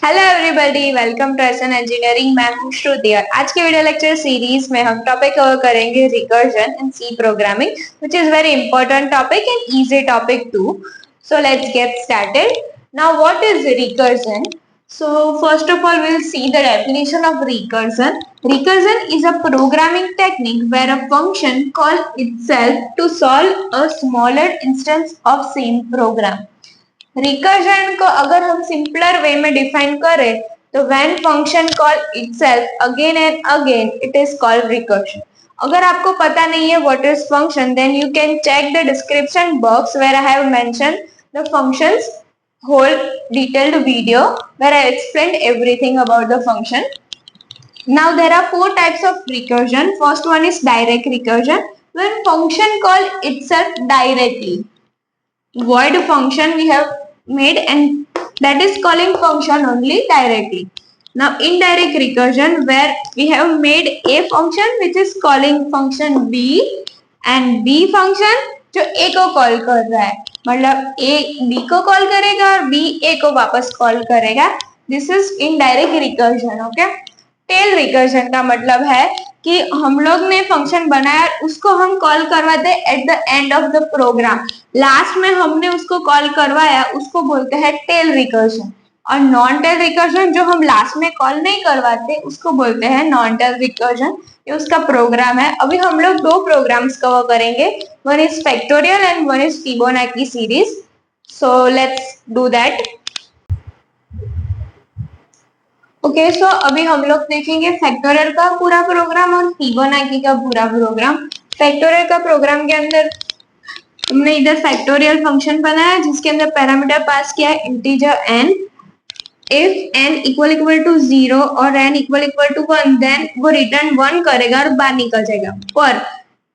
Hello everybody, welcome to SN engineering. मैं हूं श्रुति और आज के वीडियो लेक्चर सीरीज में हम टॉपिक कवर करेंगे recursion in C programming, which is very important topic and easy topic too. So let's get started. Now what is recursion? So first of all, we'll see the definition of recursion. Recursion is a programming technique where a function calls itself to solve a smaller instance of same program. Recursion को अगर हम simpler way में define करें तो when function call itself again and again it is called recursion. अगर आपको पता नहीं है what is function, then you can check the description box where I have mentioned the functions whole detailed video where I explained everything about the function. Now there are four types of recursion. First one is direct recursion, when function call itself directly. Void function we have made and that is calling function only directly. Now indirect recursion, where we have made a function which is calling function b and b function जो a को call कर रहा है, मतलब a b को call करेगा और b a को वापस कॉल करेगा। This is indirect recursion. Okay, tail recursion का मतलब है कि हम लोग ने फंक्शन बनाया, उसको हम कॉल करवाते हैं at the end of the program. Last में हमने उसको कॉल करवाया, उसको बोलते हैं टेल रिकर्जन। और नॉन टेल रिकर्जन जो हम लास्ट में कॉल नहीं करवाते उसको बोलते हैं नॉन टेल रिकर्जन। ये उसका प्रोग्राम है। अभी हम लोग दो प्रोग्राम्स कवर करेंगे, one is factorial and one is Fibonacci series. So let's do that. Okay, so अभी हम लोग देखेंगे फैक्टोरियल का पूरा प्रोग्राम और फिबोनाची का पूरा प्रोग्राम। फैक्टोरियल का प्रोग्राम के अंदर हमने इधर फैक्टोरियल फंक्शन बनाया जिसके अंदर पैरामीटर पास किया है integer n। If n equal to 0 और n इक्वल टू 1, देन वो रिटर्न 1 करेगा और बाहर निकल जाएगा। पर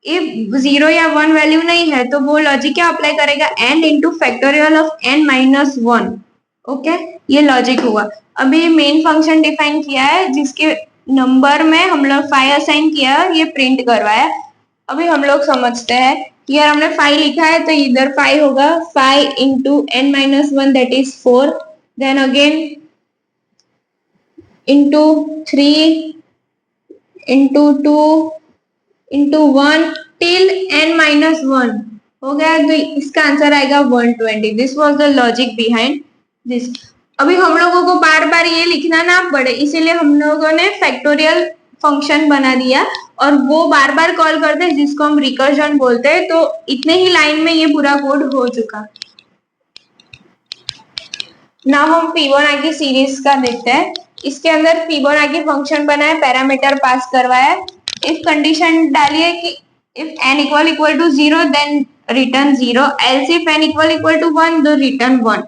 इफ 0 या 1 वैल्यू नहीं है तो वो लॉजिक क्या अप्लाई करेगा, n into factorial of n minus 1। Okay, ये लॉजिक हुआ। अभी मेन फंक्शन डिफाइन किया है जिसके नंबर में हम लोग 5 असाइन किया है, ये प्रिंट करवाया। अभी हम लोग समझते हैं कि यार हमने 5 लिखा है तो इधर 5 होगा, 5 into n minus 1 that is 4, then again into 3 into 2 into 1 till n minus 1 हो गया, तो इसका आंसर आएगा 120। This was the logic behind this. अभी हम लोगों को बार बार ये लिखना ना पड़े, इसीलिए हम लोगों ने फैक्टोरियल फंक्शन बना दिया और वो बार बार कॉल करते हैं जिसको हम रिकर्जन बोलते हैं। तो इतने ही लाइन में ये पूरा कोड हो चुका। ना हम फिबोनाची सीरीज का देखते हैं। इसके अंदर फिबोनाची फंक्शन बना है, पैरामीटर पास करवाया। इफ कंडीशन डालिए कि if n equal to 0 then return 0, else if n equal to 1 तो रिटर्न 1।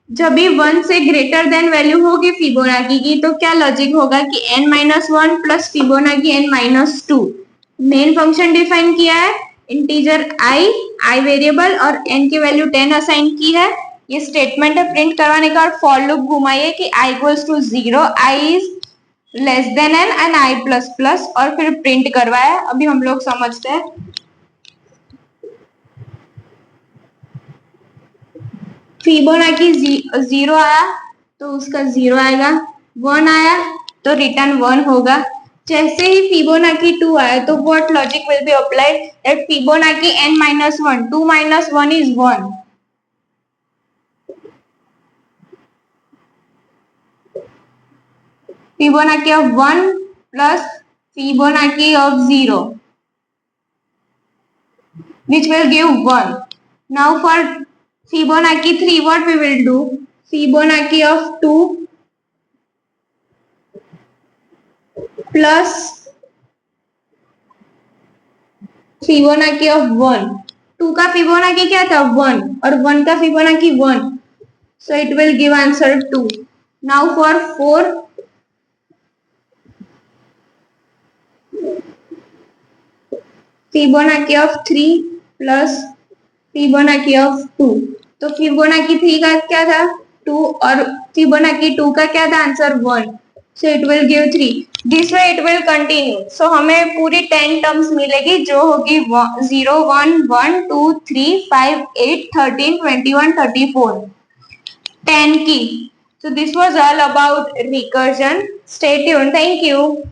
जब भी 1 से ग्रेटर देन वैल्यू होगी फिबोनाची की तो क्या लॉजिक होगा कि n minus 1 plus Fibonacci n minus 2। Main function define किया है, इंटीजर i वेरिएबल और n की वैल्यू 10 असाइन की है। ये स्टेटमेंट है प्रिंट करवाने का। और फॉर लूप घुमाइए कि i equals to 0, i is less than n and i plus plus, और फिर प्रिंट करवाया। अभी हम लोग समझते हैं। फिबोनाची 0 आया तो उसका 0 आएगा, 1 आया तो रिटर्न 1 होगा। जैसे ही फिबोनाची 2 आया तो what logic will be applied, that Fibonacci n minus 1, 2 minus 1 is 1। Fibonacci of 1 plus Fibonacci of 0 which will give 1. Now for Fibonacci 3 what we will do, Fibonacci of 2 plus Fibonacci of 1। 2 का Fibonacci क्या था 1 और 1 का Fibonacci 1, so it will give answer 2। Now for 4 Fibonacci of 3 plus Fibonacci of 2। तो Fibonacci 3 का क्या था 2 और Fibonacci 2 का क्या था answer 1, so it will give 3। This way it will continue। so हमें पूरी 10 टर्म्स मिलेगी जो होगी 0 1 1 2 3 5 8 13 21 34 10 की। So this was all about recursion. Stay tuned. Thank you.